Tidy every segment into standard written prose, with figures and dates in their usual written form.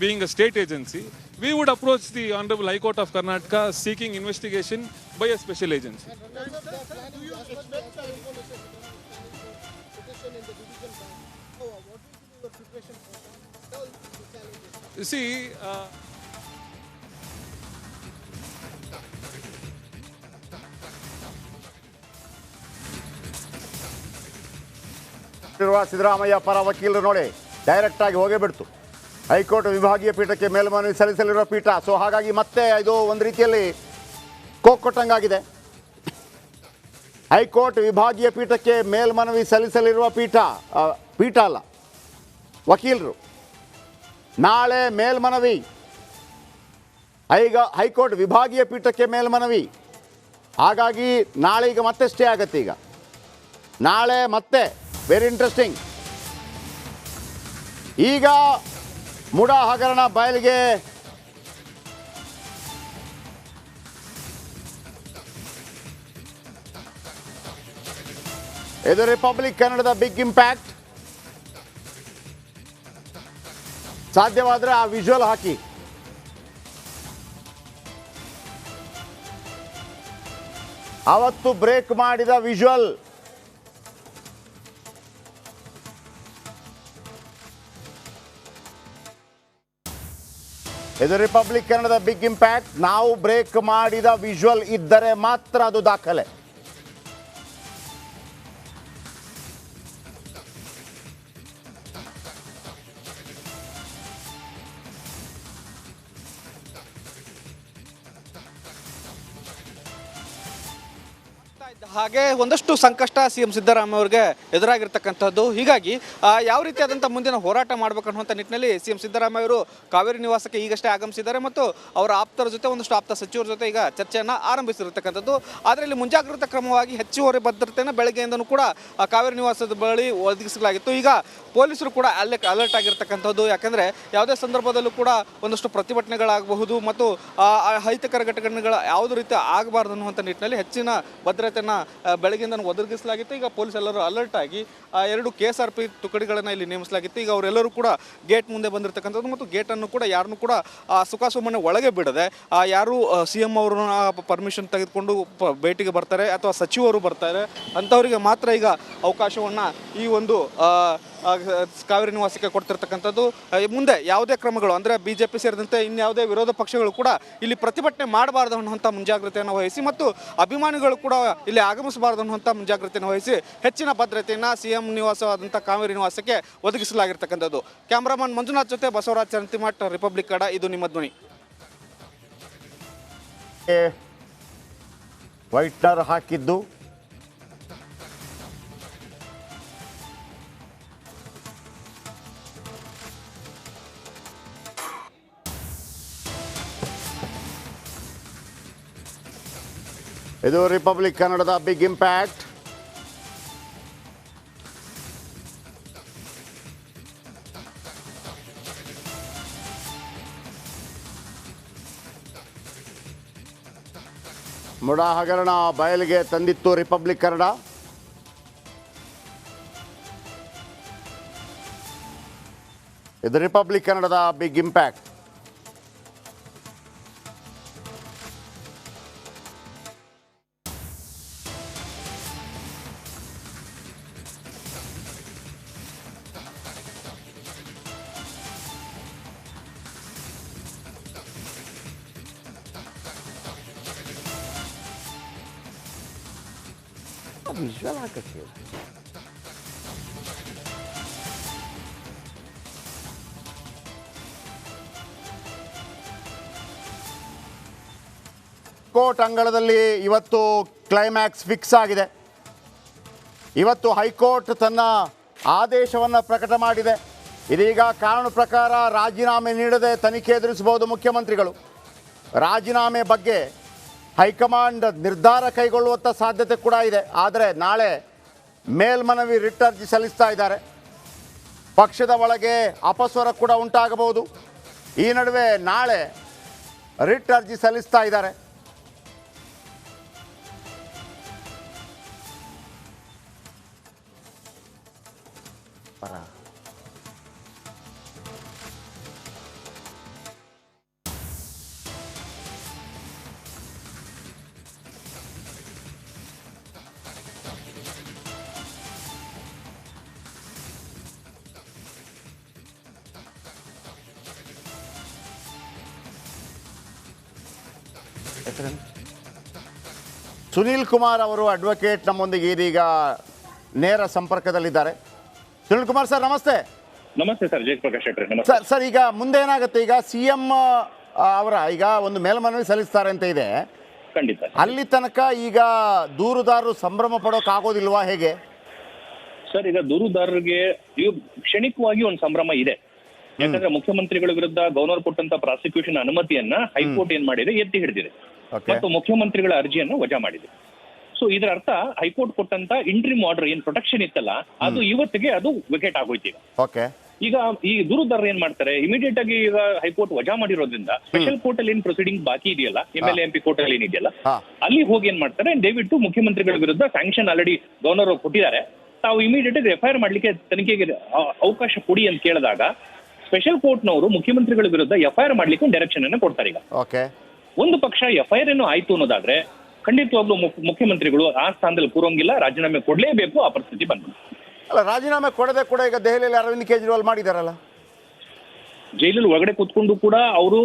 being a state agency, we would approach the Honorable High Court of Karnataka seeking investigation by a special agency. Do you expect the information petition in the division bank? What will be your preparation for all the challenges? You see, Siddaramaiah ಪರ ವಕೀಲರು ನೋಡಿ direct ಆಗಿ ಹೋಗೇ ಬಿಡ್ತು. High court ವಿಭಾಗೀಯ ಪೀಠಕ್ಕೆ ಮೇಲ್ಮನವಿ ಸಲ್ಲಿಸಲಿರುವ ಪೀಠ. ಸೊ ಹಾಗಾಗಿ ಮತ್ತೆ ಇದು ಒಂದು ರೀತಿಯಲ್ಲಿ ಕೊಟ್ಟಂಗಾಗಿದೆ. ಹೈಕೋರ್ಟ್ ವಿಭಾಗೀಯ ಪೀಠಕ್ಕೆ ಮೇಲ್ಮನವಿ ಸಲ್ಲಿಸಲಿರುವ ಪೀಠ ಅಲ್ಲ, ವಕೀಲರು. ನಾಳೆ ಮೇಲ್ಮನವಿ, ಈಗ ಹೈಕೋರ್ಟ್ ವಿಭಾಗೀಯ ಪೀಠಕ್ಕೆ ಮೇಲ್ಮನವಿ. ಹಾಗಾಗಿ ನಾಳೆ ಈಗ ಮತ್ತೆ ಸ್ಟೇ ಆಗತ್ತೆ. ಈಗ ನಾಳೆ ಮತ್ತೆ ವೆರಿ ಇಂಟ್ರೆಸ್ಟಿಂಗ್. ಈಗ ಮುಡಾ ಹಗರಣ ಬಯಲಿಗೆ ಇದು ರಿಪಬ್ಲಿಕ್ ಕನ್ನಡದ ಬಿಗ್ ಇಂಪ್ಯಾಕ್ಟ್. ಸಾಧ್ಯವಾದರೆ ಆ ವಿಜುವಲ್ ಹಾಕಿ. ಅವತ್ತು ಬ್ರೇಕ್ ಮಾಡಿದ ವಿಜುವಲ್. ಇದು ರಿಪಬ್ಲಿಕ್ ಕನ್ನಡದ ಬಿಗ್ ಇಂಪ್ಯಾಕ್ಟ್. ನಾವು ಬ್ರೇಕ್ ಮಾಡಿದ ವಿಜುವಲ್ ಇದ್ದರೆ ಮಾತ್ರ ಅದು ದಾಖಲೆ. ಹಾಗೆ ಒಂದಷ್ಟು ಸಂಕಷ್ಟ ಸಿಎಂ ಸಿದ್ದರಾಮಯ್ಯ ಅವರಿಗೆ ಎದುರಾಗಿರ್ತಕ್ಕಂಥದ್ದು. ಹೀಗಾಗಿ ಯಾವ ರೀತಿಯಾದಂಥ ಮುಂದಿನ ಹೋರಾಟ ಮಾಡಬೇಕನ್ನುವಂಥ ನಿಟ್ಟಿನಲ್ಲಿ ಸಿಎಂ ಸಿದ್ದರಾಮಯ್ಯ ಅವರು ಕಾವೇರಿ ನಿವಾಸಕ್ಕೆ ಈಗಷ್ಟೇ ಆಗಮಿಸಿದ್ದಾರೆ ಮತ್ತು ಅವರ ಆಪ್ತರ ಜೊತೆ ಒಂದಷ್ಟು ಆಪ್ತ ಸಚಿವರ ಜೊತೆ ಈಗ ಚರ್ಚೆಯನ್ನು ಆರಂಭಿಸಿರ್ತಕ್ಕಂಥದ್ದು. ಆದರೆ ಇಲ್ಲಿ ಮುಂಜಾಗ್ರತಾ ಕ್ರಮವಾಗಿ ಹೆಚ್ಚುವರಿ ಭದ್ರತೆಯನ್ನು ಬೆಳಗ್ಗೆಯಿಂದನೂ ಕೂಡ ಕಾವೇರಿ ನಿವಾಸದ ಬಳಿ ಒದಗಿಸಲಾಗಿತ್ತು. ಈಗ ಪೊಲೀಸರು ಕೂಡ ಅಲರ್ಟ್ ಆಗಿರ್ತಕ್ಕಂಥದ್ದು. ಯಾಕೆಂದರೆ ಯಾವುದೇ ಸಂದರ್ಭದಲ್ಲೂ ಕೂಡ ಒಂದಷ್ಟು ಪ್ರತಿಭಟನೆಗಳಾಗಬಹುದು ಮತ್ತು ಅಹಿತಕರ ಘಟನೆಗಳು ಯಾವುದೇ ರೀತಿ ಆಗಬಾರ್ದು ಅನ್ನುವಂಥ ನಿಟ್ಟಿನಲ್ಲಿ ಹೆಚ್ಚಿನ ಭದ್ರತೆಯನ್ನು ಬೆಳಗ್ಗೆಯಿಂದ ಒದಗಿಸಲಾಗಿತ್ತು. ಈಗ ಪೊಲೀಸ್ ಎಲ್ಲರೂ ಅಲರ್ಟ್ ಆಗಿ 2 KSRP ತುಕಡಿಗಳನ್ನು ಇಲ್ಲಿ ನೇಮಿಸಲಾಗಿತ್ತು. ಈಗ ಅವರೆಲ್ಲರೂ ಕೂಡ ಗೇಟ್ ಮುಂದೆ ಬಂದಿರತಕ್ಕಂಥದ್ದು ಮತ್ತು ಗೇಟನ್ನು ಕೂಡ ಯಾರನ್ನೂ ಕೂಡ ಸುಖಾಸುಮ್ಮನೆ ಒಳಗೆ ಬಿಡದೆ, ಯಾರು CM ಅವ್ರನ್ನ ಪರ್ಮಿಷನ್ ತೆಗೆದುಕೊಂಡು ಭೇಟಿಗೆ ಬರ್ತಾರೆ ಅಥವಾ ಸಚಿವರು ಬರ್ತಾರೆ ಅಂಥವರಿಗೆ ಮಾತ್ರ ಈಗ ಅವಕಾಶವನ್ನು ಈ ಒಂದು ಕಾವೇರಿ ನಿವಾಸಕ್ಕೆ ಕೊಡ್ತಿರ್ತಕ್ಕಂಥದ್ದು. ಮುಂದೆ ಯಾವುದೇ ಕ್ರಮಗಳು ಅಂದರೆ BJP ಸೇರಿದಂತೆ ಇನ್ಯಾವುದೇ ವಿರೋಧ ಪಕ್ಷಗಳು ಕೂಡ ಇಲ್ಲಿ ಪ್ರತಿಭಟನೆ ಮಾಡಬಾರ್ದು ಅನ್ನುವಂಥ ಮುಂಜಾಗ್ರತೆಯನ್ನು ವಹಿಸಿ ಮತ್ತು ಅಭಿಮಾನಿಗಳು ಕೂಡ ಇಲ್ಲಿ ಆಗಮಿಸಬಾರ್ದು ಅನ್ನುವಂಥ ಮುಂಜಾಗ್ರತೆಯನ್ನು ವಹಿಸಿ ಹೆಚ್ಚಿನ ಭದ್ರತೆಯನ್ನು CM ನಿವಾಸವಾದಂಥ ಕಾವೇರಿ ನಿವಾಸಕ್ಕೆ ಒದಗಿಸಲಾಗಿರ್ತಕ್ಕಂಥದ್ದು. ಕ್ಯಾಮ್ರಾಮನ್ ಮಂಜುನಾಥ್ ಜೊತೆ ಬಸವರಾಜ್ ಚಂತಿಮಠ್, ರಿಪಬ್ಲಿಕ್ ಕನ್ನಡ, ಇದು ನಿಮ್ಮ ಧ್ವನಿ. ವೈಟ್ನರ್ ಹಾಕಿದ್ದು ಇದು ರಿಪಬ್ಲಿಕ್ ಕನ್ನಡದ ಬಿಗ್ ಇಂಪ್ಯಾಕ್ಟ್. ಮುಡಾ ಹಗರಣ ಬಯಲಿಗೆ ತಂದಿತ್ತು ರಿಪಬ್ಲಿಕ್ ಕನ್ನಡ. ಇದು ರಿಪಬ್ಲಿಕ್ ಕನ್ನಡದ ಬಿಗ್ ಇಂಪ್ಯಾಕ್ಟ್. ವಿಜುವಲ್ ಹಾಕಕ್ಕೆ ಕೋರ್ಟ್ ಅಂಗಳದಲ್ಲಿ ಇವತ್ತು ಕ್ಲೈಮ್ಯಾಕ್ಸ್ ಫಿಕ್ಸ್ ಆಗಿದೆ. ಇವತ್ತು ಹೈಕೋರ್ಟ್ ತನ್ನ ಆದೇಶವನ್ನು ಪ್ರಕಟ ಮಾಡಿದೆ. ಇದೀಗ ಕಾನೂನು ಪ್ರಕಾರ ರಾಜೀನಾಮೆ ನೀಡದೆ ತನಿಖೆ ಎದುರಿಸಬಹುದು ಮುಖ್ಯಮಂತ್ರಿಗಳು. ರಾಜೀನಾಮೆ ಬಗ್ಗೆ ಹೈಕಮಾಂಡ್ ನಿರ್ಧಾರ ಕೈಗೊಳ್ಳುವಂಥ ಸಾಧ್ಯತೆ ಕೂಡ ಇದೆ. ಆದರೆ ನಾಳೆ ಮೇಲ್ಮನವಿ ರಿಟ್ ಅರ್ಜಿ ಸಲ್ಲಿಸ್ತಾ ಇದ್ದಾರೆ. ಪಕ್ಷದ ಒಳಗೆ ಅಪಸ್ವರ ಕೂಡ ಉಂಟಾಗಬಹುದು. ಈ ನಡುವೆ ನಾಳೆ ರಿಟ್ ಅರ್ಜಿ ಸಲ್ಲಿಸ್ತಾ ಇದ್ದಾರೆ. ಹೆಸರೇನು? ಸುನೀಲ್ ಕುಮಾರ್ ಅವರು ಅಡ್ವೊಕೇಟ್ ನಮ್ಮೊಂದಿಗೆ ಇದೀಗ ನೇರ ಸಂಪರ್ಕದಲ್ಲಿದ್ದಾರೆ. ಸುನೀಲ್ ಕುಮಾರ್ ಸರ್ ನಮಸ್ತೆ. ನಮಸ್ತೆ ಸರ್, ಜಯಪ್ರಕಾಶ್ ಶೆಟ್ಟಿ ನಮಸ್ತೆ. ಸರ್ ಈಗ ಮುಂದೆ ಏನಾಗುತ್ತೆ? ಈಗ CM ಅವರ ಈಗ ಒಂದು ಮೇಲ್ಮನವಿ ಸಲ್ಲಿಸ್ತಾರೆ ಅಂತ ಇದೆ. ಖಂಡಿತ ಅಲ್ಲಿ ತನಕ ಈಗ ದೂರುದಾರರು ಸಂಭ್ರಮ ಪಡೋಕ್ಕಾಗೋದಿಲ್ವಾ, ಹೇಗೆ ಸರ್? ಈಗ ದೂರುದಾರರಿಗೆ ಕ್ಷಣಿಕವಾಗಿ ಒಂದು ಸಂಭ್ರಮ ಇದೆ. ಯಾಕಂದ್ರೆ ಮುಖ್ಯಮಂತ್ರಿಗಳ ವಿರುದ್ಧ ಗವರ್ನರ್ ಕೊಟ್ಟಂತ ಪ್ರಾಸಿಕ್ಯೂಷನ್ ಅನುಮತಿಯನ್ನ ಹೈಕೋರ್ಟ್ ಏನ್ ಮಾಡಿದೆ, ಎತ್ತಿ ಹಿಡಿದಿದೆ ಮತ್ತು ಮುಖ್ಯಮಂತ್ರಿಗಳ ಅರ್ಜಿಯನ್ನು ವಜಾ ಮಾಡಿದೆ. ಸೊ ಇದರ ಅರ್ಥ ಹೈಕೋರ್ಟ್ ಕೊಟ್ಟಂತ ಇಂಟ್ರಿಮ್ ಆರ್ಡರ್ ಏನ್ ಪ್ರೊಟೆಕ್ಷನ್ ಇತ್ತಲ್ಲ, ಅದು ಇವತ್ತಿಗೆ ಅದು ವಿಕೆಟ್ ಆಗೋಯ್ತು. ಓಕೆ, ಈಗ ಈ ದೂರುದಾರರು ಏನ್ ಮಾಡ್ತಾರೆ, ಇಮಿಡಿಯೇಟ್ ಆಗಿ ಈಗ ಹೈಕೋರ್ಟ್ ವಜಾ ಮಾಡಿರೋದ್ರಿಂದ ಸ್ಪೆಷಲ್ ಕೋರ್ಟ್ ಅಲ್ಲಿ ಏನ್ ಪ್ರೊಸೀಡಿಂಗ್ ಬಾಕಿ ಇದೆಯಲ್ಲ, MLA MP ಕೋರ್ಟ್ ಅಲ್ಲಿ ಏನಿದೆಯಲ್ಲ, ಅಲ್ಲಿ ಹೋಗಿ ಏನ್ ಮಾಡ್ತಾರೆ, ದಯವಿಟ್ಟು ಮುಖ್ಯಮಂತ್ರಿಗಳ ವಿರುದ್ಧ ಸ್ಯಾಂಕ್ಷನ್ ಆಲ್ರೆಡಿ ಗವರ್ನರ್ ಕೊಟ್ಟಿದ್ದಾರೆ, ತಾವು ಇಮಿಡಿಯೇಟ್ ಆಗಿ FIR ಮಾಡ್ಲಿಕ್ಕೆ ತನಿಖೆಗೆ ಅವಕಾಶ ಕೊಡಿ ಅಂತ ಕೇಳಿದಾಗ ಸ್ಪೆಷಲ್ ಕೋರ್ಟ್ನವರು ಮುಖ್ಯಮಂತ್ರಿಗಳ ವಿರುದ್ಧ FIR ಮಾಡ್ಲಿಕ್ಕೆ ಒಂದು ಡೈರೆಕ್ಷನ್ ಅನ್ನು ಕೊಡ್ತಾರೆ. ಈಗ ಓಕೆ, ಒಂದು ಪಕ್ಷ FIR ಏನು ಆಯ್ತು ಅನ್ನೋದಾದ್ರೆ ಖಂಡಿತವಾಗ್ಲೂ ಮುಖ್ಯಮಂತ್ರಿಗಳು ಆ ಸ್ಥಾನದಲ್ಲಿ ಕೂರೋಂಗಿಲ್ಲ, ರಾಜೀನಾಮೆ ಕೊಡ್ಲೇಬೇಕು, ಆ ಪರಿಸ್ಥಿತಿ ಬಂದಿದೆ. ಅಲ್ಲ, ರಾಜೀನಾಮೆ ಕೊಡದೆ ಕೂಡ ಈಗ ದೆಹಲಿಯಲ್ಲಿ ಅರವಿಂದ್ ಕೇಜ್ರಿವಾಲ್ ಮಾಡಿದಾರಲ್ಲ, ಜೈಲಲ್ಲಿ ಒಳಗಡೆ ಕೂತ್ಕೊಂಡು ಕೂಡ ಅವರು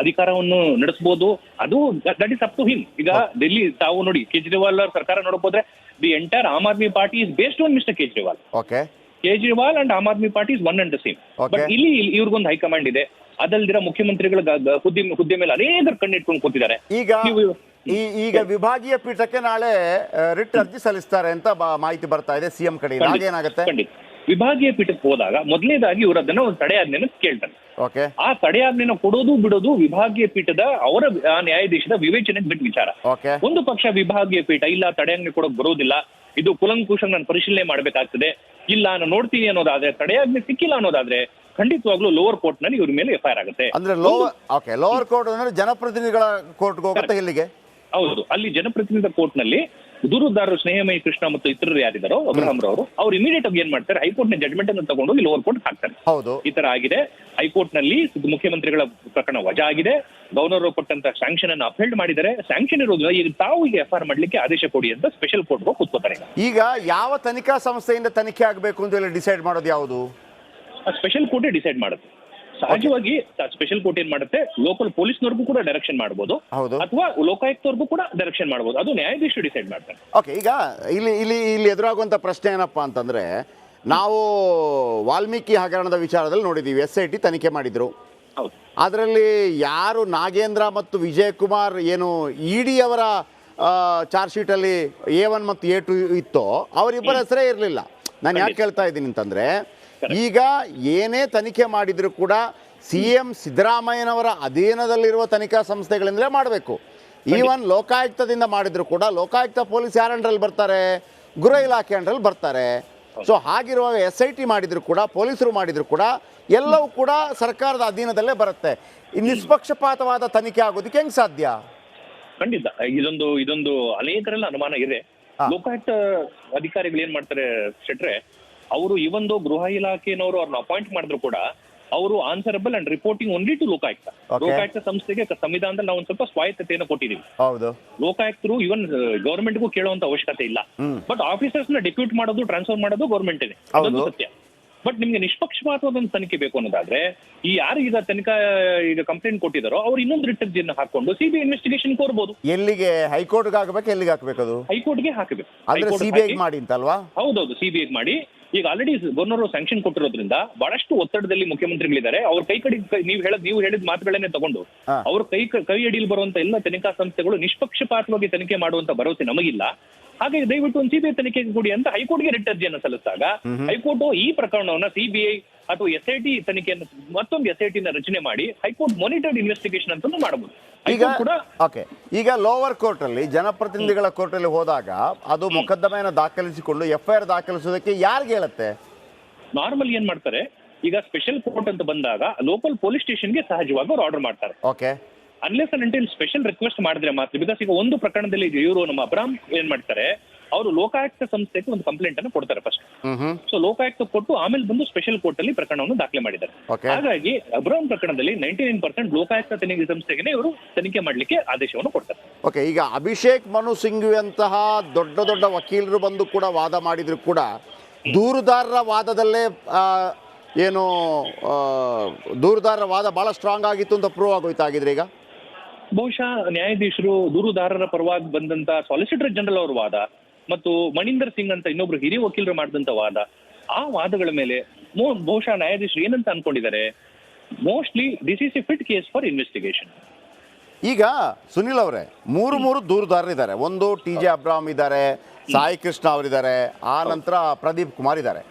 ಅಧಿಕಾರವನ್ನು ನಡೆಸಬಹುದು. ಅದು that is up to him. ಈಗ ಡೆಲ್ಲಿ ತಾವು ನೋಡಿ, ಕೇಜ್ರಿವಾಲ್ ಅವ್ರ ಸರ್ಕಾರ ನೋಡಕ್ ಹೋದ್ರೆ the entire Aam Aadmi Party is based on mister Kejriwal. Okay, Kejriwal and Aam Aadmi Party is one and the same. But ಇಲ್ಲಿ ಇವ್ರಿಗೊಂದು ಹೈಕಮಾಂಡ್ ಇದೆ, ಅದಲ್ದಿರ ಮುಖ್ಯಮಂತ್ರಿಗಳ ಹುದ್ದೆ ಮೇಲೆ ಅನೇಕರು ಕಣ್ಣಿಟ್ಕೊಂಡು ಕೂತಿದ್ದಾರೆ. ಈಗ ವಿಭಾಗೀಯ ಪೀಠಕ್ಕೆ ನಾಳೆ ರಿಟ್ ಅರ್ಜಿ ಸಲ್ಲಿಸ್ತಾರೆ ಅಂತ ಮಾಹಿತಿ ಬರ್ತಾ ಇದೆ CM ಕಡೆಯಿಂದ. ಹಾಗೇನಾಗುತ್ತೆ? ಖಂಡಿತ ವಿಭಾಗೀಯ ಪೀಠಕ್ಕೆ ಹೋದಾಗ ಮೊದಲನೇದಾಗಿ ಇವರು ಅದನ್ನ ಒಂದು ತಡೆಯಾಜ್ಞೆನ ಕೇಳ್ತಾರೆ. ಓಕೆ, ಆ ತಡೆಯಾಜ್ಞೆನ ಕೊಡೋದು ಬಿಡೋದು ವಿಭಾಗೀಯ ಪೀಠದ ಅವರ ನ್ಯಾಯಾಧೀಶದ ವಿವೇಚನೆಗೆ ಬಿಟ್ಟ ವಿಚಾರ. ಓಕೆ, ಒಂದು ಪಕ್ಷ ವಿಭಾಗೀಯ ಪೀಠ ಇಲ್ಲ, ತಡೆಯಾಜ್ಞೆ ಕೊಡೋಕೆ ಬರೋದಿಲ್ಲ, ಇದು ಕುಲಂಕುಷ ನಾನು ಪರಿಶೀಲನೆ ಮಾಡಬೇಕಾಗ್ತದೆ, ಇಲ್ಲ ನಾನು ನೋಡ್ತೀನಿ ಅನ್ನೋದಾದ್ರೆ, ತಡೆಯಾಜ್ಞೆ ಸಿಕ್ಕಿಲ್ಲ ಅನ್ನೋದಾದ್ರೆ ಖಂಡಿತವಾಗ್ಲೂ ಲೋವರ್ ಕೋರ್ಟ್ ನಲ್ಲಿ ಇವ್ರ ಮೇಲೆ FIR ಆಗುತ್ತೆ. ಅಂದ್ರೆ ಲೋವರ್ ಕೋರ್ಟ್ ಅಂದ್ರೆ ಜನಪ್ರತಿನಿಧಿಗಳ ಕೋರ್ಟ್ಗೆ ಹೋಗುತ್ತೆ. ಇಲ್ಲಿಗೆ ಹೌದು, ಅಲ್ಲಿ ಜನಪ್ರತಿನಿಧಿ ಕೋರ್ಟ್ ನಲ್ಲಿ ದೂರುದಾರರು ಸ್ನೇಹಮಯಿ ಕೃಷ್ಣ ಮತ್ತು ಇತರರು ಯಾರಿದ್ದಾರೋ ಅಬ್ರಹಾಂ ರವರು, ಅವ್ರು ಇಮಿಡಿಯೇಟ್ ಆಗಿ ಏನ್ ಮಾಡ್ತಾರೆ, ಹೈಕೋರ್ಟ್ ನ ಜಡ್ಮೆಂಟ್ ಅನ್ನು ತಗೊಂಡೋಗಿ ಲೋವರ್ ಕೋರ್ಟ್ ಹಾಕ್ತಾರೆ. ಹೌದು, ಈ ತರ ಆಗಿದೆ. ಹೈಕೋರ್ಟ್ ನಲ್ಲಿ ಮುಖ್ಯಮಂತ್ರಿಗಳ ಪ್ರಕರಣ ವಜಾ ಆಗಿದೆ, ಗವರ್ನರ್ ಕೊಟ್ಟಂತ ಸ್ಯಾಂಕ್ಷನ್ ಅನ್ನು ಅಪ್ಹೆಲ್ಡ್ ಮಾಡಿದ್ದಾರೆ. ಸ್ಯಾಂಕ್ಷನ್ ಇರೋದು ಈಗ ತಾವು ಈಗ FIR ಮಾಡ್ಲಿಕ್ಕೆ ಆದೇಶ ಕೊಡಿ ಅಂತ ಸ್ಪೆಷಲ್ ಕೋರ್ಟ್ ಹೋಗಿ ಕೂತ್ಕೋತಾರೆ. ಈಗ ಯಾವ ತನಿಖಾ ಸಂಸ್ಥೆಯಿಂದ ತನಿಖೆ ಆಗಬೇಕು ಅಂತ ಹೇಳಿ ಡಿಸೈಡ್ ಮಾಡೋದು ಯಾವುದು? ಸ್ಪೆಷಲ್ ಕೋರ್ಟೇ ಡಿಸೈಡ್ ಮಾಡುತ್ತೆ. ಸಹಜವಾಗಿ ಸ್ಪೆಷಲ್ ಕೋರ್ಟ್ ಏನ್ ಮಾಡುತ್ತೆ, ಲೋಕಲ್ ಪೊಲೀಸ್ನವ್ರಿಗೂ ಕೂಡ ಡೈರೆಕ್ಷನ್ ಮಾಡಬಹುದು, ಅಥವಾ ಲೋಕಾಯುಕ್ತವ್ರಿಗೂ ಕೂಡ ಡೈರೆಕ್ಷನ್ ಮಾಡಬಹುದು. ಅದು ನ್ಯಾಯಾಧೀಶರು ಡಿಸೈಡ್ ಮಾಡ್ತಾರೆ. ಓಕೆ, ಈಗ ಇಲ್ಲಿ ಎದುರಾಗುವಂತ ಪ್ರಶ್ನೆ ಏನಪ್ಪಾ ಅಂತಂದ್ರೆ, ನಾವು ವಾಲ್ಮೀಕಿ ಹಗರಣದ ವಿಚಾರದಲ್ಲಿ ನೋಡಿದ್ದೀವಿ, SIT ತನಿಖೆ ಮಾಡಿದ್ರು. ಹೌದು, ಅದರಲ್ಲಿ ಯಾರು ನಾಗೇಂದ್ರ ಮತ್ತು ವಿಜಯ್ ಕುಮಾರ್ ಏನು ED ಅವರ ಚಾರ್ಜ್ ಶೀಟಲ್ಲಿ A1 ಮತ್ತು A2 ಇತ್ತೋ ಅವರಿಬ್ಬರ ಹೆಸರೇ ಇರಲಿಲ್ಲ. ನಾನು ಯಾಕೆ ಕೇಳ್ತಾ ಇದ್ದೀನಿ ಅಂತಂದರೆ, ಈಗ ಏನೇ ತನಿಖೆ ಮಾಡಿದರೂ ಕೂಡ CM ಸಿದ್ದರಾಮಯ್ಯನವರ ಅಧೀನದಲ್ಲಿರುವ ತನಿಖಾ ಸಂಸ್ಥೆಗಳಿಂದಲೇ ಮಾಡಬೇಕು. ಈವನ್ ಲೋಕಾಯುಕ್ತದಿಂದ ಮಾಡಿದ್ರು ಕೂಡ ಲೋಕಾಯುಕ್ತ ಪೊಲೀಸ್ ಯಾರ ಅಂಡರಲ್ಲಿ ಬರ್ತಾರೆ? ಗೃಹ ಇಲಾಖೆ ಅಂಡರಲ್ಲಿ ಬರ್ತಾರೆ. ಸೊ ಹಾಗಿರುವಾಗ SIT ಮಾಡಿದ್ರು ಕೂಡ, ಪೊಲೀಸರು ಮಾಡಿದ್ರು ಕೂಡ ಎಲ್ಲವೂ ಕೂಡ ಸರ್ಕಾರದ ಅಧೀನದಲ್ಲೇ ಬರುತ್ತೆ. ಈ ನಿಷ್ಪಕ್ಷಪಾತವಾದ ತನಿಖೆ ಆಗೋದಕ್ಕೆ ಹೆಂಗೆ ಸಾಧ್ಯ? ಖಂಡಿತ ಇದೊಂದು ಅನೇಕರೆಲ್ಲ ಅನುಮಾನ ಇದೆ. ಲೋಕಾಯುಕ್ತ ಅಧಿಕಾರಿಗಳು ಏನ್ ಮಾಡ್ತಾರೆ ಶೆಟ್ರೆ, ಅವರು ಇವೊಂದು ಗೃಹ ಇಲಾಖೆನವರು ಅವ್ರನ್ನ ಅಪಾಯಿಂಟ್ ಮಾಡಿದ್ರು ಕೂಡ ಅವರು answerable and reporting only to Lokayukta. Lokayukta ಸಂಸ್ಥೆಗೆ ಸಂವಿಧಾನದಲ್ಲಿ ನಾವು ಒಂದು ಸ್ವಲ್ಪ ಸ್ವಾಯತ್ತತೆಯನ್ನು ಕೊಟ್ಟಿದ್ದೀವಿ. ಹೌದು, ಲೋಕಾಯುಕ್ತರು ಇವನ್ ಗವರ್ಮೆಂಟ್ಗೂ ಕೇಳುವಂತ ಅವಶ್ಯಕತೆ ಇಲ್ಲ. ಬಟ್ ಆಫೀಸರ್ಸ್ ನ ಡೆಪ್ಯೂಟ್ ಮಾಡೋದು, ಟ್ರಾನ್ಸ್ಫರ್ ಮಾಡೋದು ಗವರ್ಮೆಂಟ್ ಇದೆ, ಅದೊಂದು ಸತ್ಯ. ಬಟ್ ನಿಮ್ಗೆ ನಿಷ್ಪಕ್ಷಪಾತವಾದ ಒಂದು ತನಿಖೆ ಬೇಕು ಅನ್ನೋದಾದ್ರೆ, ಈ ಯಾರು ಈಗ ತನಿಖಾ ಈಗ ಕಂಪ್ಲೇಂಟ್ ಕೊಟ್ಟಿದಾರೋ ಅವ್ರು ಇನ್ನೊಂದು ರಿಟ್ ಅರ್ಜಿಯನ್ನು ಹಾಕೊಂಡು CBI ಇನ್ವೆಸ್ಟಿಗೇಷನ್ ಕೋರ್ಬೋದು. ಎಲ್ಲಿಗೆ? ಹೈಕೋರ್ಟ್ಗೆ ಹಾಕಬೇಕು? ಎಲ್ಲಿಗೆ ಹಾಕಬೇಕು? ಅದು ಹೈಕೋರ್ಟ್ಗೆ ಹಾಕಬೇಕು. CBI ಮಾಡಿ ಅಂತಲ್ವಾ? ಹೌದೌದು, CBI ಮಾಡಿ. ಈಗ ಆಲ್ರೆಡಿ ಗವರ್ನರ್ ಸ್ಯಾಂಕ್ಷನ್ ಕೊಟ್ಟಿರೋದ್ರಿಂದ ಬಹಳಷ್ಟು ಒತ್ತಡದಲ್ಲಿ ಮುಖ್ಯಮಂತ್ರಿಗಳಿದ್ದಾರೆ. ಅವ್ರ ನೀವು ಹೇಳಿದ ಮಾತುಗಳನ್ನೇ ತಗೊಂಡು ಅವ್ರ ಕೈ ಅಡಿಯಲ್ಲಿ ಬರುವಂತ ಎಲ್ಲ ತನಿಖಾ ಸಂಸ್ಥೆಗಳು ನಿಷ್ಪಕ್ಷಪಾತವಾಗಿ ತನಿಖೆ ಮಾಡುವಂತ ಭರವಸೆ ನಮಗಿಲ್ಲ. ಹಾಗೆ ದಯವಿಟ್ಟು ಒಂದು CBI ತನಿಖೆಗೆ ಕೊಡಿ ಅಂತ ಹೈಕೋರ್ಟ್ಗೆ ರಿಟ್ ಅರ್ಜಿಯನ್ನು ಸಲ್ಲಿಸಿದಾಗ ಹೈಕೋರ್ಟ್ ಈ ಪ್ರಕರಣವನ್ನ CBI ಅಥವಾ SIT ತನಿಖೆಯನ್ನು ಮತ್ತೊಂದು SIT ನ ರಚನೆ ಮಾಡಿ ಹೈಕೋರ್ಟ್ ಮಾನಿಟರ್ಡ್ ಇನ್ವೆಸ್ಟಿಗೇಷನ್ ಅಂತ ಮಾಡಬಹುದು. ಈಗ ಲೋವರ್ ಕೋರ್ಟ್ ಅಲ್ಲಿ ಜನಪ್ರತಿನಿಧಿಗಳ ಕೋರ್ಟ್ ಅಲ್ಲಿ ಹೋದಾಗ ಅದು ಮೊಕದ್ದಮೆಯನ್ನು ದಾಖಲಿಸಿಕೊಂಡು FIR ದಾಖಲಿಸೋದಕ್ಕೆ ಯಾರಿಗೆ ಹೇಳುತ್ತೆ? ನಾರ್ಮಲ್ ಏನ್ ಮಾಡ್ತಾರೆ, ಈಗ ಸ್ಪೆಷಲ್ ಕೋರ್ಟ್ ಅಂತ ಬಂದಾಗ ಲೋಕಲ್ ಪೊಲೀಸ್ ಸ್ಟೇಷನ್ಗೆ ಸಹಜವಾಗಿ ಅವ್ರು ಆರ್ಡರ್ ಮಾಡ್ತಾರೆ. Okay, unless and until special request ಮಾಡಿದ್ರೆ ಮಾತ್ರ. ಬಿಕಾಸ್ ಈಗ ಒಂದು ಪ್ರಕರಣದಲ್ಲಿ ಇವರು ನಮ್ಮ ಅಬ್ರಾಮ್ ಏನ್ ಮಾಡ್ತಾರೆ, ಅವರು ಲೋಕಾಯುಕ್ತ ಸಂಸ್ಥೆಗೆ ಒಂದು ಕಂಪ್ಲೇಂಟ್ ಅನ್ನು ಕೊಡ್ತಾರೆ ಫಸ್ಟ್. ಸೊ ಲೋಕಾಯುಕ್ತ ಕೊಟ್ಟು ಆಮೇಲೆ ಬಂದು ಸ್ಪೆಷಲ್ ಕೋರ್ಟ್ ಅಲ್ಲಿ ಪ್ರಕರಣವನ್ನು ದಾಖಲೆ ಮಾಡಿದ್ದಾರೆ. ಹಾಗಾಗಿ ಅಬ್ರಾಮ್ ಪ್ರಕರಣದಲ್ಲಿ 99% ಲೋಕಾಯುಕ್ತ ತನಿಖೆ ಸಂಸ್ಥೆಗೆ ಇವರು ತನಿಖೆ ಮಾಡಲಿಕ್ಕೆ ಆದೇಶವನ್ನು ಕೊಡ್ತಾರೆ. ಓಕೆ, ಈಗ ಅಭಿಷೇಕ್ ಮನು ಸಿಂಘ್ವಿ ಅಂತಹ ದೊಡ್ಡ ದೊಡ್ಡ ವಕೀಲರು ಬಂದು ಕೂಡ ವಾದ ಮಾಡಿದ್ರು ಕೂಡ ದೂರುದಾರರ ವಾದದಲ್ಲೇ ದೂರುದಾರರ ವಾದ ಬಹಳ ಸ್ಟ್ರಾಂಗ್ ಆಗಿತ್ತು ಅಂತ ಪ್ರೂವ್ ಆಗೋಯ್ತಾಗಿದ್ರೆ ಈಗ ಬಹುಶಃ ನ್ಯಾಯಾಧೀಶರು ದೂರುದಾರರ ಪರವಾಗಿ ಬಂದಂತ ಸಾಲಿಸಿಟರ್ ಜನರಲ್ ಅವರ ವಾದ ಮತ್ತು ಮಣಿಂದರ್ ಸಿಂಗ್ ಅಂತ ಇನ್ನೊಬ್ರು ಹಿರಿಯ ವಕೀಲರು ಮಾಡಿದಂತ ವಾದ, ಆ ವಾದಗಳ ಮೇಲೆ ಬಹುಶಃ ನ್ಯಾಯಾಧೀಶರು ಏನಂತ ಅನ್ಕೊಂಡಿದ್ದಾರೆ, mostly this is a fit case for investigation. ಈಗ ಸುನಿಲ್ ಅವರೇ, ಮೂರು ದೂರುದಾರರಿದ್ದಾರೆ. ಒಂದು TJ ಅಬ್ರಾಮ್ ಇದ್ದಾರೆ, ಸಾಯಿ ಕೃಷ್ಣ ಅವರಿದ್ದಾರೆ, ಆ ನಂತರ ಪ್ರದೀಪ್ ಕುಮಾರ್ ಇದ್ದಾರೆ.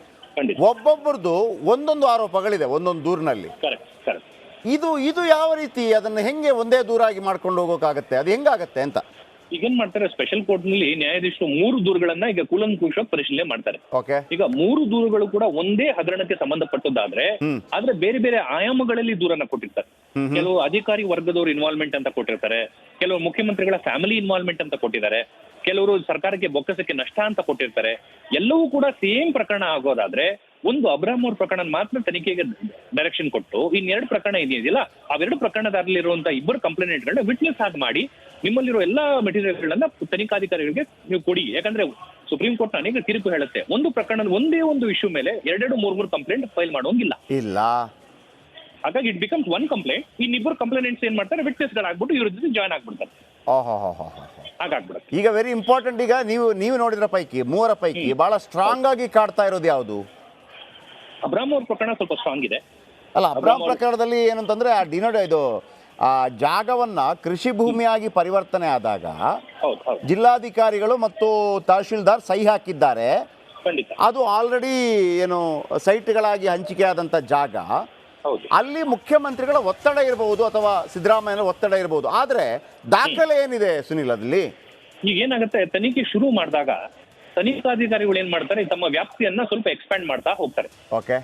ಒಬ್ಬೊಬ್ಬರದು ಒಂದೊಂದು ಆರೋಪಗಳಿದೆ ಒಂದೊಂದು ದೂರಿನಲ್ಲಿ. ಇದು ಯಾವ ರೀತಿ, ಅದನ್ನು ಹೆಂಗೆ ಒಂದೇ ದೂರಾಗಿ ಮಾಡ್ಕೊಂಡು ಹೋಗೋಕ್ಕಾಗತ್ತೆ? ಅದು ಹೆಂಗಾಗತ್ತೆ ಅಂತ ಈಗೇನ್ ಮಾಡ್ತಾರೆ, ಸ್ಪೆಷಲ್ ಕೋರ್ಟ್ ನಲ್ಲಿ ನ್ಯಾಯಾಧೀಶರು 3 ದೂರುಗಳನ್ನ ಈಗ ಕೂಲಂಕುಷವಾಗಿ ಪರಿಶೀಲನೆ ಮಾಡ್ತಾರೆ. ಓಕೆ, ಈಗ 3 ದೂರುಗಳು ಕೂಡ ಒಂದೇ ಹಗರಣಕ್ಕೆ ಸಂಬಂಧಪಟ್ಟದ್ದಾದ್ರೆ ಆದ್ರೆ ಬೇರೆ ಬೇರೆ ಆಯಾಮಗಳಲ್ಲಿ ದೂರನ್ನ ಕೊಟ್ಟಿರ್ತಾರೆ. ಕೆಲವು ಅಧಿಕಾರಿ ವರ್ಗದವರು ಇನ್ವಾಲ್ವ್ಮೆಂಟ್ ಅಂತ ಕೊಟ್ಟಿರ್ತಾರೆ, ಕೆಲವು ಮುಖ್ಯಮಂತ್ರಿಗಳ ಫ್ಯಾಮಿಲಿ ಇನ್ವಾಲ್ವ್ಮೆಂಟ್ ಅಂತ ಕೊಟ್ಟಿದ್ದಾರೆ, ಕೆಲವರು ಸರ್ಕಾರಕ್ಕೆ ಬೊಕ್ಕಸಕ್ಕೆ ನಷ್ಟ ಅಂತ ಕೊಟ್ಟಿರ್ತಾರೆ. ಎಲ್ಲವೂ ಕೂಡ ಸೇಮ್ ಪ್ರಕರಣ ಆಗೋದಾದ್ರೆ ಒಂದು ಅಬ್ರಾಮ್ ಅವ್ರ ಪ್ರಕರಣ ಮಾತ್ರ ತನಿಖೆಗೆ ಡೈರೆಕ್ಷನ್ ಕೊಟ್ಟು ಇನ್ನೆರಡು ಪ್ರಕರಣ ಇದೆಯಲ್ಲ, ಅವೆರಡು ಪ್ರಕರಣದಲ್ಲಿರುವಂತಹ ಇಬ್ಬರು ಕಂಪ್ಲೇಂಟ್ಗಳನ್ನ ವಿಟ್ನೆಸ್ ಆಗಿ ಮಾಡಿ ನಿಮ್ಮಲ್ಲಿರೋ ಎಲ್ಲಾ ಮೆಟೀರಿಯಲ್ಗಳನ್ನ ತನಿಖಾಧಿಕಾರಿಗಳಿಗೆ ನೀವು ಕೊಡಿ. ಯಾಕಂದ್ರೆ ಸುಪ್ರೀಂ ಕೋರ್ಟ್ ಅನೇಕ ತೀರ್ಪು ಹೇಳುತ್ತೆ, ಒಂದು ಪ್ರಕರಣದ ಒಂದೇ ಒಂದು ಇಶ್ಯೂ ಮೇಲೆ 2-3 ಕಂಪ್ಲೇಂಟ್ ಫೈಲ್ ಮಾಡೋಂಗಿಲ್ಲ. ಹಾಗಾಗಿ ಇಟ್ ಬಿಕಮ್ಸ್ ಒನ್ ಕಂಪ್ಲೇಂಟ್. ಇನ್ನಿಬ್ಬರು ಕಂಪ್ಲೇಂಟ್ಸ್ ಏನ್ ಮಾಡ್ತಾರೆ, ವಿಟ್ನೆಸ್ ಗಳಾಗ್ಬಿಟ್ಟು ಇವ್ರ ಜೊತೆ ಜಾಯ್ನ್ ಆಗ್ಬಿಡ್ತಾರೆ. ಹಾಗಾಗ್ಬಿಡುತ್ತೆ. ಈಗ ವೆರಿ ಇಂಪಾರ್ಟೆಂಟ್, ಈಗ ನೀವು ನೋಡಿದ್ರ ಪೈಕಿ 3 ಪೈಕಿ ಬಹಳ ಸ್ಟ್ರಾಂಗ್ ಆಗಿ ಕಾಡ್ತಾ ಇರೋದು ಯಾವುದು? ಅಬ್ರಾಮ್ ಅವ್ರ ಪ್ರಕರಣ ಸ್ವಲ್ಪ ಸ್ಟ್ರಾಂಗ್ ಇದೆ. ಅಲ್ಲ, ಅಬ್ರಾಮ್ ಪ್ರಕರಣದಲ್ಲಿ ಏನಂತಂದ್ರೆ ಆ ಜಾಗವನ್ನ ಕೃಷಿ ಭೂಮಿಯಾಗಿ ಪರಿವರ್ತನೆ ಆದಾಗ ಜಿಲ್ಲಾಧಿಕಾರಿಗಳು ಮತ್ತು ತಹಶೀಲ್ದಾರ್ ಸಹಿ ಹಾಕಿದ್ದಾರೆ. ಅದು ಆಲ್ರೆಡಿ ಸೈಟ್ಗಳಾಗಿ ಹಂಚಿಕೆ ಆದಂತ ಜಾಗ. ಅಲ್ಲಿ ಮುಖ್ಯಮಂತ್ರಿಗಳ ಒತ್ತಡ ಇರಬಹುದು ಅಥವಾ ಸಿದ್ದರಾಮಯ್ಯನ ಒತ್ತಡ ಇರಬಹುದು. ಆದ್ರೆ ದಾಖಲೆ ಏನಿದೆ ಸುನಿಲ್ ಅದಲ್ಲಿ? ಈಗ ಏನಾಗುತ್ತೆ, ತನಿಖೆ ಶುರು ಮಾಡಿದಾಗ ತನಿಖಾಧಿಕಾರಿಗಳು ಏನ್ ಮಾಡ್ತಾರೆ, ತಮ್ಮ ವ್ಯಾಪ್ತಿಯನ್ನ ಸ್ವಲ್ಪ ಎಕ್ಸ್ಪ್ಯಾಂಡ್ ಮಾಡ್ತಾ ಹೋಗ್ತಾರೆ. ಓಕೆ,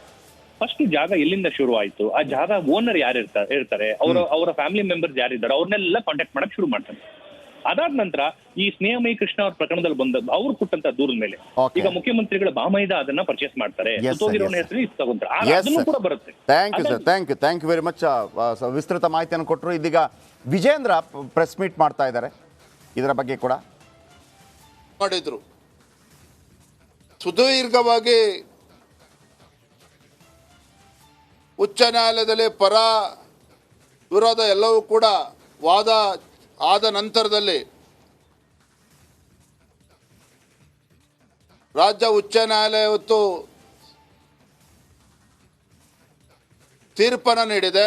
ಫಸ್ಟ್ ಜಾಗ ಎಲ್ಲಿಂದ ಶುರು ಆಯ್ತು, ಆ ಜಾಗ ಓನರ್ ಯಾರು ಇರ್ತಾರೆ, ಅವರ ಫ್ಯಾಮಿಲಿ ಮೆಂಬರ್ಸ್ ಯಾರಿದ್ದಾರೆ, ಅವ್ರನ್ನೆಲ್ಲ ಕಾಂಟ್ಯಾಕ್ಟ್ ಮಾಡಕ್ ಶುರು ಮಾಡ್ತಾರೆ. ಅದಾದ ನಂತರ ಈ ಸ್ನೇಹಮಯಿ ಕೃಷ್ಣ ಅವ್ರ ಪ್ರಕರಣದಲ್ಲಿ ಬಂದ ಅವ್ರು ಕೊಟ್ಟಂತ ದೂರದ ಮೇಲೆ ಈಗ ಮುಖ್ಯಮಂತ್ರಿಗಳ ಬಾಮೈದ ಅದನ್ನ ಪರ್ಚೇಸ್ ಮಾಡ್ತಾರೆ, ತಗೊಂತಾರೆ, ಅದನ್ನು ಕೂಡ ಬರುತ್ತೆ. Thank you very much. ವಿಸ್ತೃತ ಮಾಹಿತಿಯನ್ನು ಕೊಟ್ಟರು. ಇದೀಗ ವಿಜೇಂದ್ರ ಪ್ರೆಸ್ ಮೀಟ್ ಮಾಡ್ತಾ ಇದ್ದಾರೆ, ಇದರ ಬಗ್ಗೆ ಕೂಡ ಮಾಡಿದ್ರು. ಸುದೀರ್ಘವಾಗಿ ಉಚ್ಚ ನ್ಯಾಯಾಲಯದಲ್ಲಿ ಪರ ವಿರೋಧ ಎಲ್ಲವೂ ಕೂಡ ವಾದ ಆದ ನಂತರದಲ್ಲಿ ರಾಜ್ಯ ಉಚ್ಚ ನ್ಯಾಯಾಲಯ ಇವತ್ತು ತೀರ್ಪನ್ನು ನೀಡಿದೆ.